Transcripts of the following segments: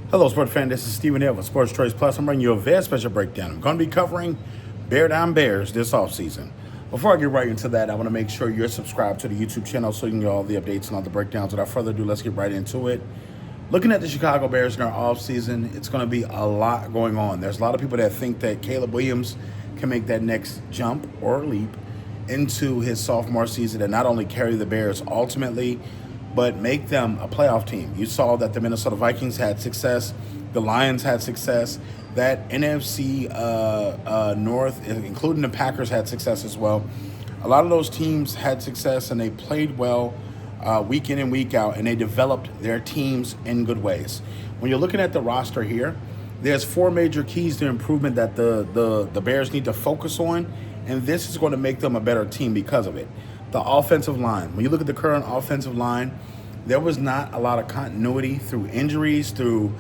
Hello, sports fan. This is Stephen Hill with Sports Choice Plus. I'm bringing you a very special breakdown. I'm going to be covering Bear Down Bears this offseason. Before I get right into that, I want to make sure you're subscribed to the YouTube channel so you can get all the updates and all the breakdowns. Without further ado, let's get right into it. Looking at the Chicago Bears in our offseason, it's going to be a lot going on. There's a lot of people that think that Caleb Williams can make that next jump or leap into his sophomore season and not only carry the Bears ultimately, but make them a playoff team. You saw that the Minnesota Vikings had success, the Lions had success, that NFC North, including the Packers, had success as well. A lot of those teams had success and they played well week in and week out, and they developed their teams in good ways. When you're looking at the roster here, there's four major keys to improvement that the Bears need to focus on, and this is going to make them a better team because of it. The offensive line. When you look at the current offensive line, there was not a lot of continuity through injuries, through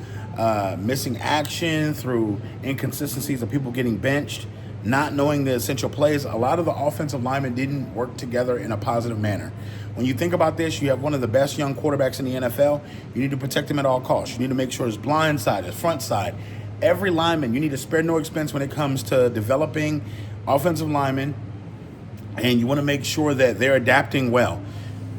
missing action, through inconsistencies of people getting benched, not knowing the essential plays. A lot of the offensive linemen didn't work together in a positive manner. When you think about this, you have one of the best young quarterbacks in the NFL. You need to protect him at all costs. You need to make sure his blind side, his front side, every lineman, you need to spare no expense when it comes to developing offensive linemen, and you want to make sure that they're adapting well.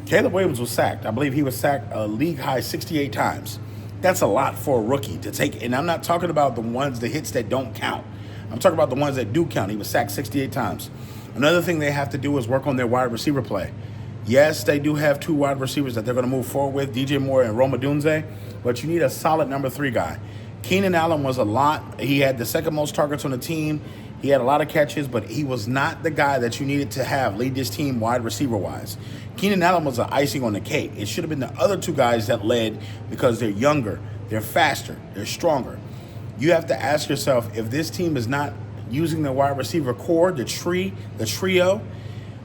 Caleb Williams was sacked. I believe he was sacked a league high 68 times. That's a lot for a rookie to take. And I'm not talking about the hits that don't count. I'm talking about the ones that do count. He was sacked 68 times. Another thing they have to do is work on their wide receiver play. Yes, they do have two wide receivers that they're going to move forward with, DJ Moore and Rome Odunze, but you need a solid number 3 guy. Keenan Allen was a lot. He had the second most targets on the team. He had a lot of catches, but he was not the guy that you needed to have lead this team wide receiver-wise. Keenan Allen was an icing on the cake. It should have been the other two guys that led because they're younger, they're faster, they're stronger. You have to ask yourself, if this team is not using the wide receiver core, the trio,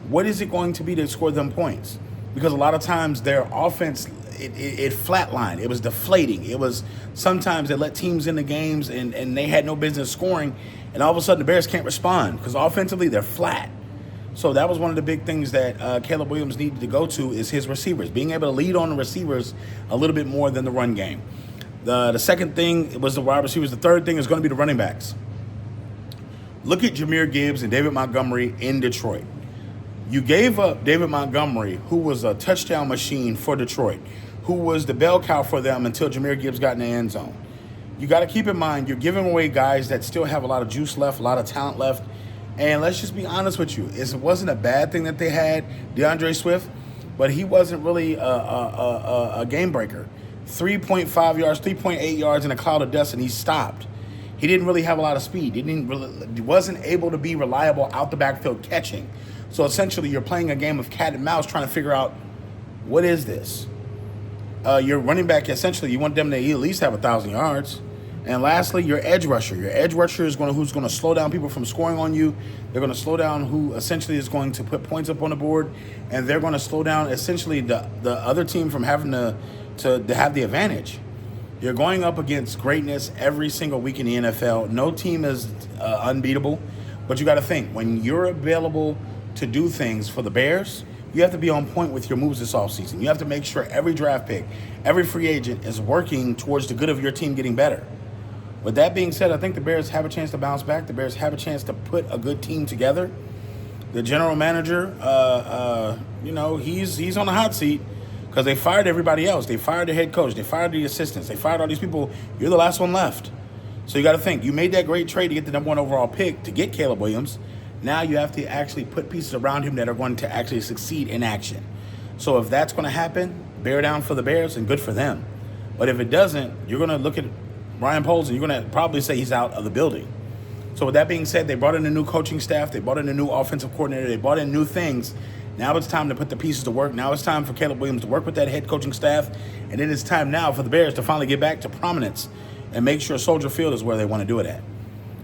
what is it going to be to score them points? Because a lot of times their offense, it flatlined. It was deflating. It was sometimes they let teams in the games and they had no business scoring, and all of a sudden the Bears can't respond because offensively they're flat. So that was one of the big things that Caleb Williams needed to go to is his receivers, being able to lead on the receivers a little bit more than the run game. The second thing was the wide receivers. The third thing is going to be the running backs. Look at Jahmyr Gibbs and David Montgomery in Detroit. You gave up David Montgomery, who was a touchdown machine for Detroit, who was the bell cow for them until Jahmyr Gibbs got in the end zone. You got to keep in mind, you're giving away guys that still have a lot of juice left, a lot of talent left. And let's just be honest with you. It wasn't a bad thing that they had DeAndre Swift, but he wasn't really a game breaker. 3.5 yards, 3.8 yards in a cloud of dust, and he stopped. He didn't really have a lot of speed. He wasn't able to be reliable out the backfield catching. So essentially, you're playing a game of cat and mouse trying to figure out, what is this? Your running back, essentially, you want them to at least have 1,000 yards. And lastly, your edge rusher. Your edge rusher is who's going to slow down people from scoring on you. They're going to slow down who essentially is going to put points up on the board. And they're going to slow down essentially the other team from having to have the advantage. You're going up against greatness every single week in the NFL. No team is unbeatable. But you got to think, when you're available to do things for the Bears, you have to be on point with your moves this offseason. You have to make sure every draft pick, every free agent is working towards the good of your team getting better. With that being said, I think the Bears have a chance to bounce back. The Bears have a chance to put a good team together. The general manager, he's on the hot seat because they fired everybody else. They fired the head coach. They fired the assistants. They fired all these people. You're the last one left. So you got to think. You made that great trade to get the number 1 overall pick to get Caleb Williams. Now you have to actually put pieces around him that are going to actually succeed in action. So if that's going to happen, bear down for the Bears and good for them. But if it doesn't, you're going to look at Ryan Poles and you're going to probably say he's out of the building. So with that being said, they brought in a new coaching staff. They brought in a new offensive coordinator. They brought in new things. Now it's time to put the pieces to work. Now it's time for Caleb Williams to work with that head coaching staff. And it is time now for the Bears to finally get back to prominence and make sure Soldier Field is where they want to do it at.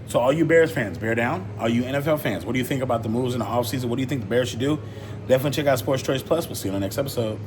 So all you Bears fans, bear down. All you NFL fans, what do you think about the moves in the offseason? What do you think the Bears should do? Definitely check out Sports Choice Plus. We'll see you on the next episode.